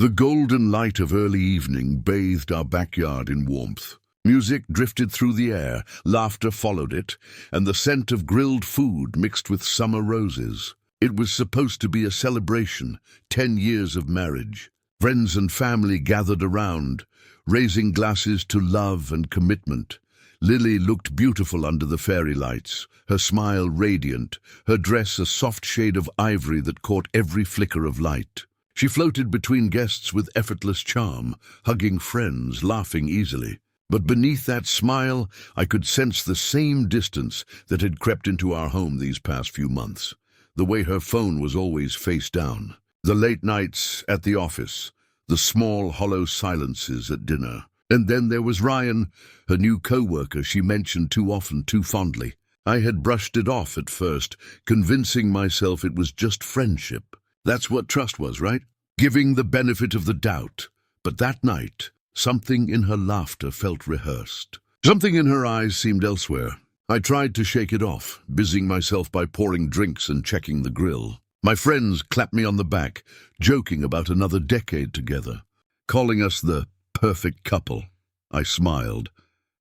The golden light of early evening bathed our backyard in warmth. Music drifted through the air, laughter followed it, and the scent of grilled food mixed with summer roses. It was supposed to be a celebration, 10 years of marriage. Friends and family gathered around, raising glasses to love and commitment. Lily looked beautiful under the fairy lights, her smile radiant, her dress a soft shade of ivory that caught every flicker of light. She floated between guests with effortless charm, hugging friends, laughing easily. But beneath that smile, I could sense the same distance that had crept into our home these past few months. The way her phone was always face down. The late nights at the office, the small, hollow silences at dinner. And then there was Ryan, her new co-worker she mentioned too often, too fondly. I had brushed it off at first, convincing myself it was just friendship. That's what trust was, right? Giving the benefit of the doubt. But that night, something in her laughter felt rehearsed. Something in her eyes seemed elsewhere. I tried to shake it off, busying myself by pouring drinks and checking the grill. My friends clapped me on the back, joking about another decade together, calling us the perfect couple. I smiled,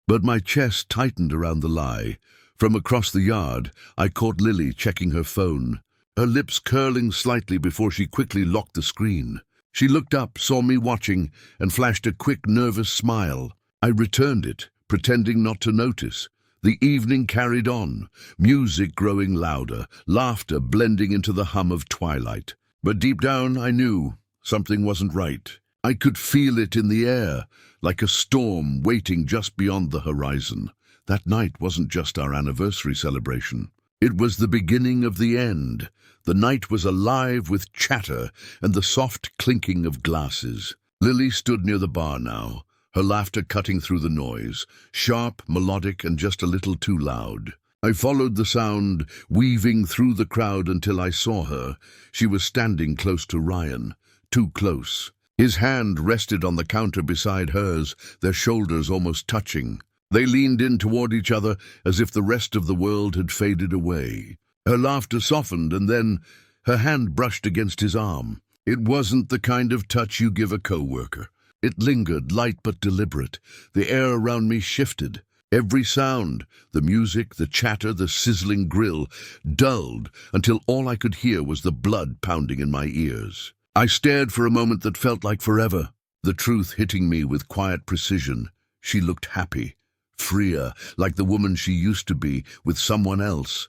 but my chest tightened around the lie. From across the yard, I caught Lily checking her phone, her lips curling slightly before she quickly locked the screen. She looked up, saw me watching, and flashed a quick, nervous smile. I returned it, pretending not to notice. The evening carried on, music growing louder, laughter blending into the hum of twilight. But deep down, I knew something wasn't right. I could feel it in the air, like a storm waiting just beyond the horizon. That night wasn't just our anniversary celebration. It was the beginning of the end. The night was alive with chatter and the soft clinking of glasses. Lily stood near the bar now, her laughter cutting through the noise, sharp, melodic, and just a little too loud. I followed the sound, weaving through the crowd until I saw her. She was standing close to Ryan, too close. His hand rested on the counter beside hers, their shoulders almost touching. They leaned in toward each other as if the rest of the world had faded away. Her laughter softened, and then her hand brushed against his arm. It wasn't the kind of touch you give a co-worker. It lingered, light but deliberate. The air around me shifted. Every sound, the music, the chatter, the sizzling grill, dulled until all I could hear was the blood pounding in my ears. I stared for a moment that felt like forever, the truth hitting me with quiet precision. She looked happy, freer, like the woman she used to be, with someone else.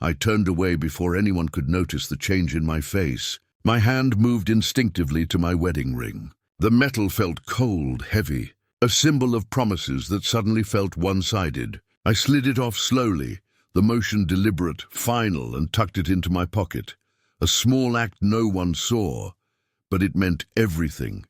I turned away before anyone could notice the change in my face. My hand moved instinctively to my wedding ring. The metal felt cold, heavy, a symbol of promises that suddenly felt one-sided. I slid it off slowly, the motion deliberate, final, and tucked it into my pocket. A small act no one saw, but it meant everything.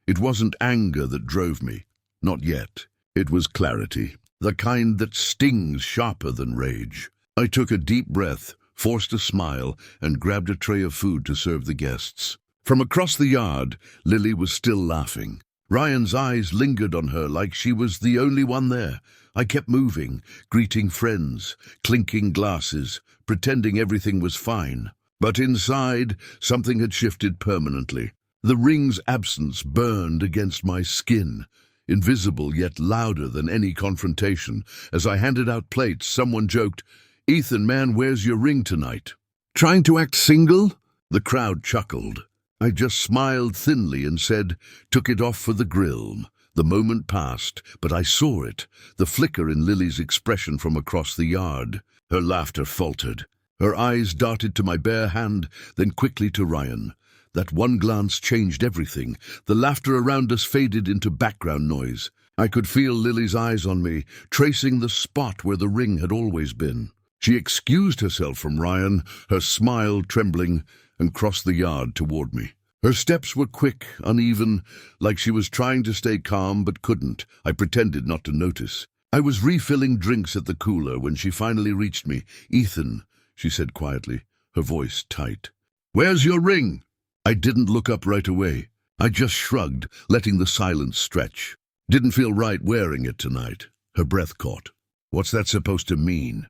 It wasn't anger that drove me, not yet. It was clarity, the kind that stings sharper than rage. I took a deep breath, forced a smile, and grabbed a tray of food to serve the guests. From across the yard, Lily was still laughing. Ryan's eyes lingered on her like she was the only one there. I kept moving, greeting friends, clinking glasses, pretending everything was fine. But inside, something had shifted permanently. The ring's absence burned against my skin, invisible yet louder than any confrontation. As I handed out plates, someone joked, "Ethan, man, where's your ring tonight? Trying to act single?" The crowd chuckled. I just smiled thinly and said, "Took it off for the grill." The moment passed, but I saw it, the flicker in Lily's expression from across the yard. Her laughter faltered. Her eyes darted to my bare hand, then quickly to Ryan. That one glance changed everything. The laughter around us faded into background noise. I could feel Lily's eyes on me, tracing the spot where the ring had always been. She excused herself from Ryan, her smile trembling, and crossed the yard toward me. Her steps were quick, uneven, like she was trying to stay calm but couldn't. I pretended not to notice. I was refilling drinks at the cooler when she finally reached me. "Ethan," she said quietly, her voice tight. "Where's your ring?" I didn't look up right away. I just shrugged, letting the silence stretch. "Didn't feel right wearing it tonight." Her breath caught. "What's that supposed to mean?"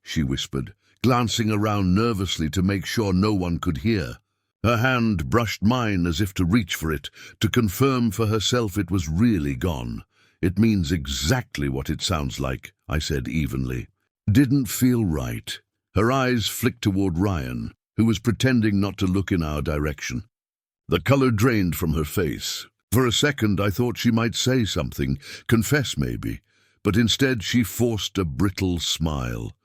she whispered, glancing around nervously to make sure no one could hear. Her hand brushed mine as if to reach for it, to confirm for herself it was really gone. "It means exactly what it sounds like," I said evenly. "Didn't feel right." Her eyes flicked toward Ryan, who was pretending not to look in our direction. The color drained from her face. For a second I thought she might say something, confess maybe, but instead she forced a brittle smile.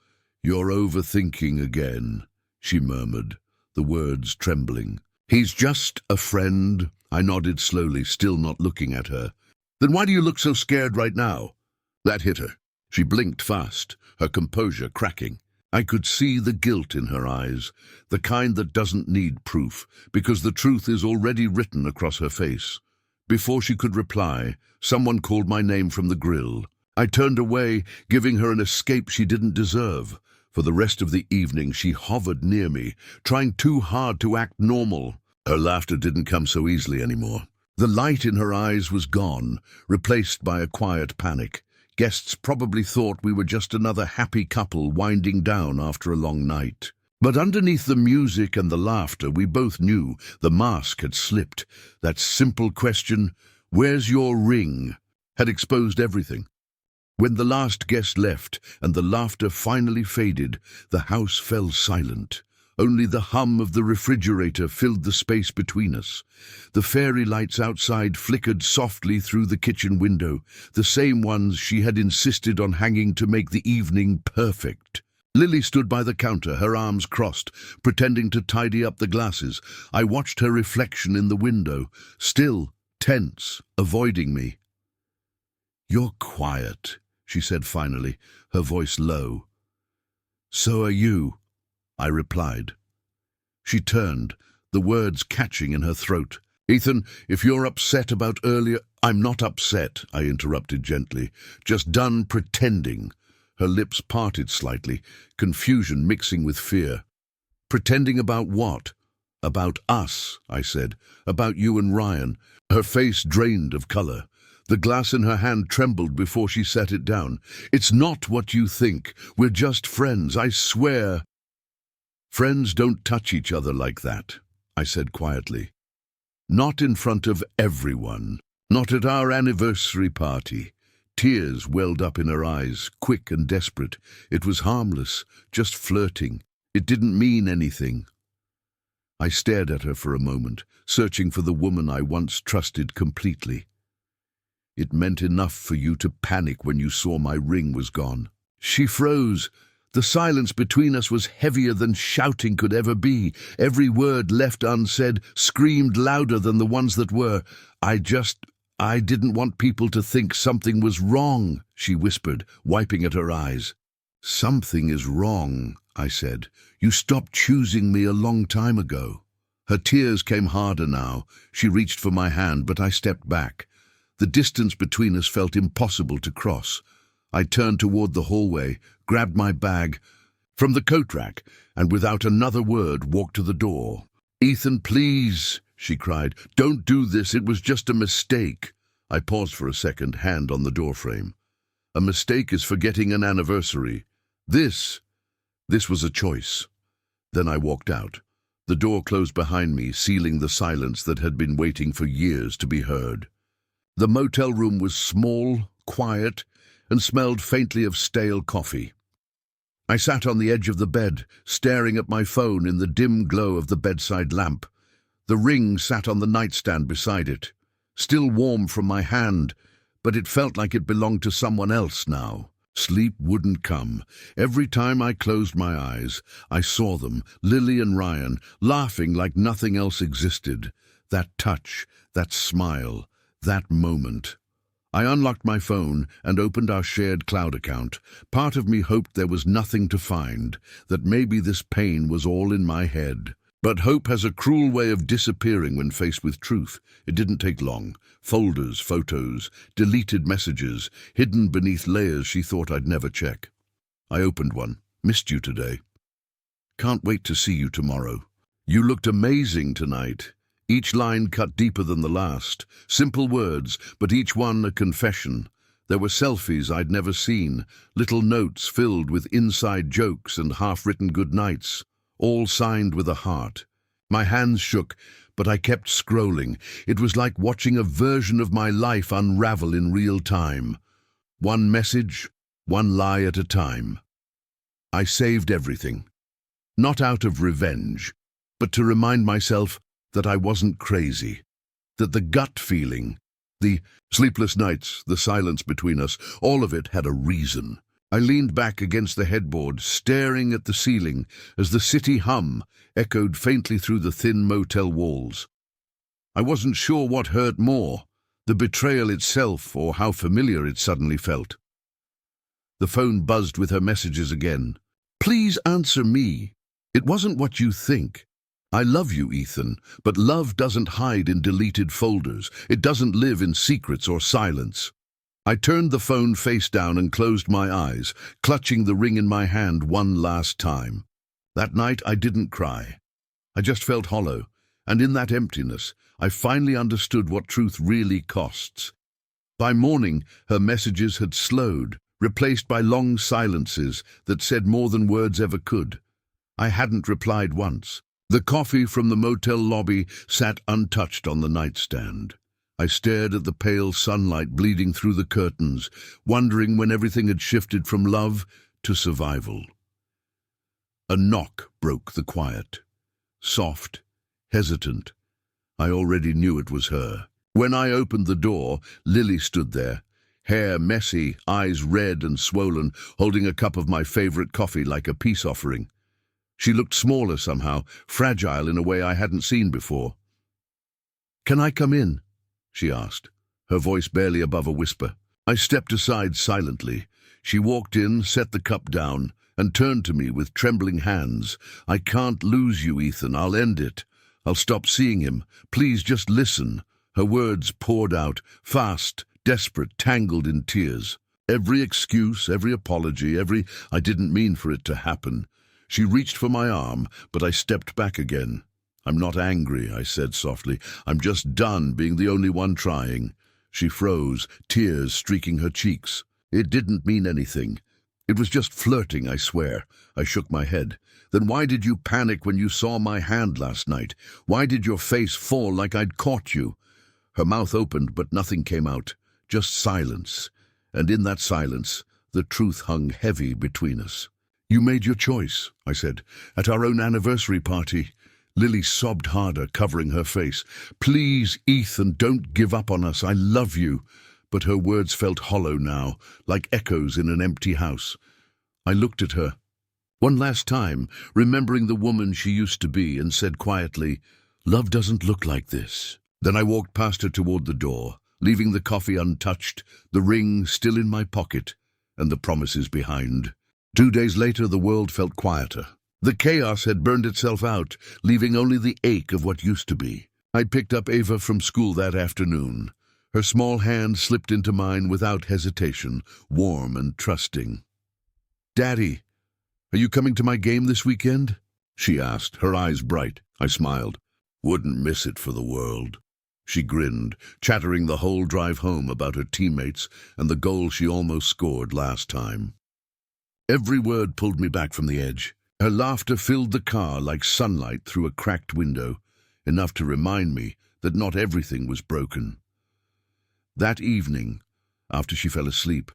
"You're overthinking again," she murmured, the words trembling. "He's just a friend," I nodded slowly, still not looking at her. "Then why do you look so scared right now?" That hit her. She blinked fast, her composure cracking. I could see the guilt in her eyes, the kind that doesn't need proof, because the truth is already written across her face. Before she could reply, someone called my name from the grill. I turned away, giving her an escape she didn't deserve. For the rest of the evening she hovered near me, trying too hard to act normal. Her laughter didn't come so easily anymore. The light in her eyes was gone, replaced by a quiet panic. Guests probably thought we were just another happy couple winding down after a long night. But underneath the music and the laughter, we both knew the mask had slipped. That simple question, "Where's your ring?" had exposed everything. When the last guest left and the laughter finally faded, the house fell silent. Only the hum of the refrigerator filled the space between us. The fairy lights outside flickered softly through the kitchen window, the same ones she had insisted on hanging to make the evening perfect. Lily stood by the counter, her arms crossed, pretending to tidy up the glasses. I watched her reflection in the window, still tense, avoiding me. "You're quiet," she said finally, her voice low. "So are you," I replied. She turned, the words catching in her throat. "Ethan, if you're upset about earlier—" "I'm not upset," I interrupted gently. "Just done pretending." Her lips parted slightly, confusion mixing with fear. "Pretending about what?" "About us," I said. "About you and Ryan." Her face drained of color. The glass in her hand trembled before she set it down. "It's not what you think. We're just friends, I swear." "Friends don't touch each other like that," I said quietly. "Not in front of everyone. Not at our anniversary party." Tears welled up in her eyes, quick and desperate. It was harmless, just flirting. It didn't mean anything. I stared at her for a moment, searching for the woman I once trusted completely. "It meant enough for you to panic when you saw my ring was gone." She froze. The silence between us was heavier than shouting could ever be. Every word left unsaid screamed louder than the ones that were. I didn't want people to think something was wrong," she whispered, wiping at her eyes. "Something is wrong," I said. "You stopped choosing me a long time ago." Her tears came harder now. She reached for my hand, but I stepped back. The distance between us felt impossible to cross. I turned toward the hallway, grabbed my bag from the coat rack, and without another word walked to the door. "Ethan, please," she cried. "Don't do this. It was just a mistake." I paused for a second, hand on the doorframe. A mistake is forgetting an anniversary. This was a choice. Then I walked out. The door closed behind me, sealing the silence that had been waiting for years to be heard. The motel room was small, quiet, and smelled faintly of stale coffee. I sat on the edge of the bed, staring at my phone in the dim glow of the bedside lamp. The ring sat on the nightstand beside it, still warm from my hand, but it felt like it belonged to someone else now. Sleep wouldn't come. Every time I closed my eyes, I saw them, Lily and Ryan, laughing like nothing else existed. That touch, that smile, that moment. I unlocked my phone and opened our shared cloud account. Part of me hoped there was nothing to find, that maybe this pain was all in my head. But hope has a cruel way of disappearing when faced with truth. It didn't take long. Folders, photos, deleted messages, hidden beneath layers she thought I'd never check. I opened one. "Missed you today. Can't wait to see you tomorrow. You looked amazing tonight." Each line cut deeper than the last. Simple words, but each one a confession. There were selfies I'd never seen, little notes filled with inside jokes and half-written goodnights, all signed with a heart. My hands shook, but I kept scrolling. It was like watching a version of my life unravel in real time. One message, one lie at a time. I saved everything. Not out of revenge, but to remind myself that I wasn't crazy. That the gut feeling, the sleepless nights, the silence between us, all of it had a reason. I leaned back against the headboard, staring at the ceiling as the city hum echoed faintly through the thin motel walls. I wasn't sure what hurt more, the betrayal itself or how familiar it suddenly felt. The phone buzzed with her messages again. "Please answer me. It wasn't what you think. I love you, Ethan, but love doesn't hide in deleted folders. It doesn't live in secrets or silence." I turned the phone face down and closed my eyes, clutching the ring in my hand one last time. That night I didn't cry. I just felt hollow, and in that emptiness, I finally understood what truth really costs. By morning, her messages had slowed, replaced by long silences that said more than words ever could. I hadn't replied once. The coffee from the motel lobby sat untouched on the nightstand. I stared at the pale sunlight bleeding through the curtains, wondering when everything had shifted from love to survival. A knock broke the quiet. Soft, hesitant. I already knew it was her. When I opened the door, Lily stood there, hair messy, eyes red and swollen, holding a cup of my favorite coffee like a peace offering. She looked smaller somehow, fragile in a way I hadn't seen before. "Can I come in?" she asked, her voice barely above a whisper. I stepped aside silently. She walked in, set the cup down, and turned to me with trembling hands. "I can't lose you, Ethan. I'll end it. I'll stop seeing him. Please just listen." Her words poured out, fast, desperate, tangled in tears. Every excuse, every apology, "I didn't mean for it to happen." She reached for my arm, but I stepped back again. "I'm not angry," I said softly. "I'm just done being the only one trying." She froze, tears streaking her cheeks. "It didn't mean anything. It was just flirting, I swear." I shook my head. "Then why did you panic when you saw my hand last night? Why did your face fall like I'd caught you?" Her mouth opened, but nothing came out, just silence. And in that silence, the truth hung heavy between us. "You made your choice," I said, "at our own anniversary party." Lily sobbed harder, covering her face. "Please, Ethan, don't give up on us. I love you." But her words felt hollow now, like echoes in an empty house. I looked at her, one last time, remembering the woman she used to be, and said quietly, "Love doesn't look like this." Then I walked past her toward the door, leaving the coffee untouched, the ring still in my pocket, and the promises behind. 2 days later, the world felt quieter. The chaos had burned itself out, leaving only the ache of what used to be. I picked up Ava from school that afternoon. Her small hand slipped into mine without hesitation, warm and trusting. "Daddy, are you coming to my game this weekend?" she asked, her eyes bright. I smiled. "Wouldn't miss it for the world." She grinned, chattering the whole drive home about her teammates and the goal she almost scored last time. Every word pulled me back from the edge. Her laughter filled the car like sunlight through a cracked window, enough to remind me that not everything was broken. That evening, after she fell asleep,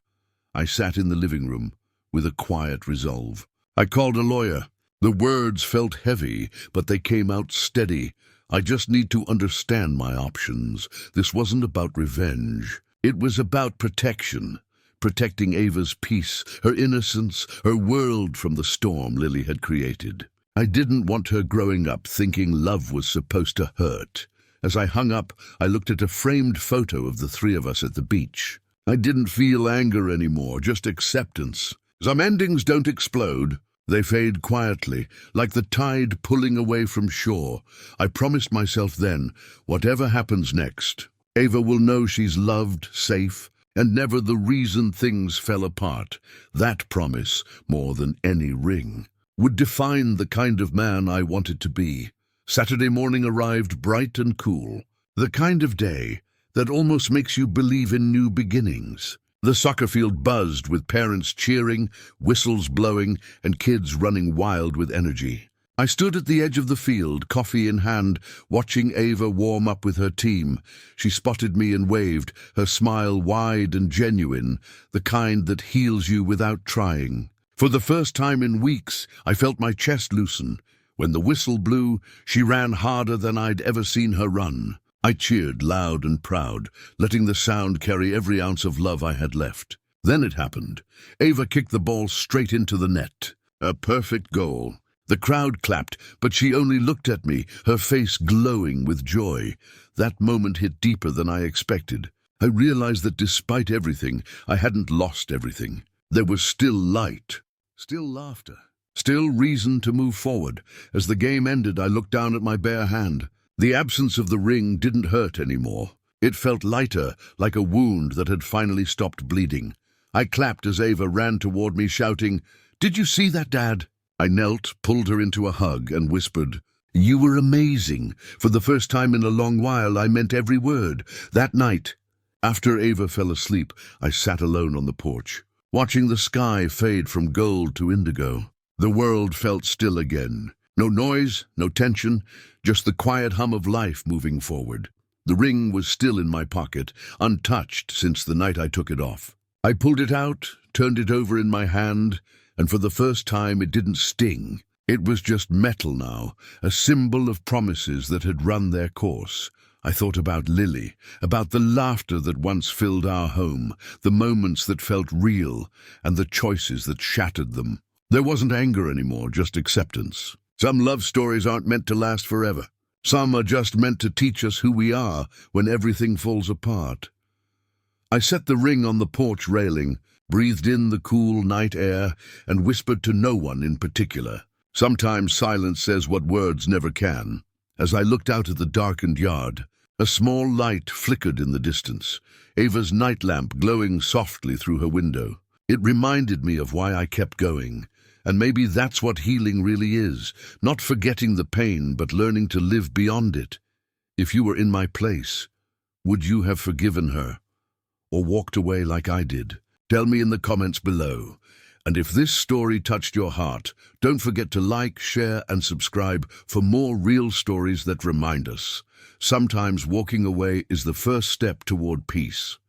I sat in the living room with a quiet resolve. I called a lawyer. The words felt heavy, but they came out steady. I just need to understand my options. This wasn't about revenge. It was about protection. Protecting Ava's peace, her innocence, her world from the storm Lily had created. I didn't want her growing up thinking love was supposed to hurt. As I hung up, I looked at a framed photo of the three of us at the beach. I didn't feel anger anymore, just acceptance. Some endings don't explode. They fade quietly, like the tide pulling away from shore. I promised myself then, whatever happens next, Ava will know she's loved, safe, and never the reason things fell apart. That promise, more than any ring, would define the kind of man I wanted to be. Saturday morning arrived bright and cool, the kind of day that almost makes you believe in new beginnings. The soccer field buzzed with parents cheering, whistles blowing, and kids running wild with energy. I stood at the edge of the field, coffee in hand, watching Ava warm up with her team. She spotted me and waved, her smile wide and genuine, the kind that heals you without trying. For the first time in weeks, I felt my chest loosen. When the whistle blew, she ran harder than I'd ever seen her run. I cheered loud and proud, letting the sound carry every ounce of love I had left. Then it happened. Ava kicked the ball straight into the net. A perfect goal. The crowd clapped, but she only looked at me, her face glowing with joy. That moment hit deeper than I expected. I realized that despite everything, I hadn't lost everything. There was still light, still laughter, still reason to move forward. As the game ended, I looked down at my bare hand. The absence of the ring didn't hurt anymore. It felt lighter, like a wound that had finally stopped bleeding. I clapped as Ava ran toward me, shouting, "Did you see that, Dad?" I knelt, pulled her into a hug, and whispered, "You were amazing. For the first time in a long while, I meant every word." That night, after Ava fell asleep, I sat alone on the porch, watching the sky fade from gold to indigo. The world felt still again. No noise, no tension, just the quiet hum of life moving forward. The ring was still in my pocket, untouched since the night I took it off. I pulled it out, turned it over in my hand, and for the first time it didn't sting. It was just metal now, a symbol of promises that had run their course. I thought about Lily, about the laughter that once filled our home, the moments that felt real, and the choices that shattered them. There wasn't anger anymore, just acceptance. Some love stories aren't meant to last forever. Some are just meant to teach us who we are when everything falls apart. I set the ring on the porch railing, breathed in the cool night air, and whispered to no one in particular. Sometimes silence says what words never can. As I looked out at the darkened yard, a small light flickered in the distance, Ava's night lamp glowing softly through her window. It reminded me of why I kept going, and maybe that's what healing really is, not forgetting the pain, but learning to live beyond it. If you were in my place, would you have forgiven her, or walked away like I did? Tell me in the comments below. And if this story touched your heart, don't forget to like, share, and subscribe for more real stories that remind us. Sometimes walking away is the first step toward peace.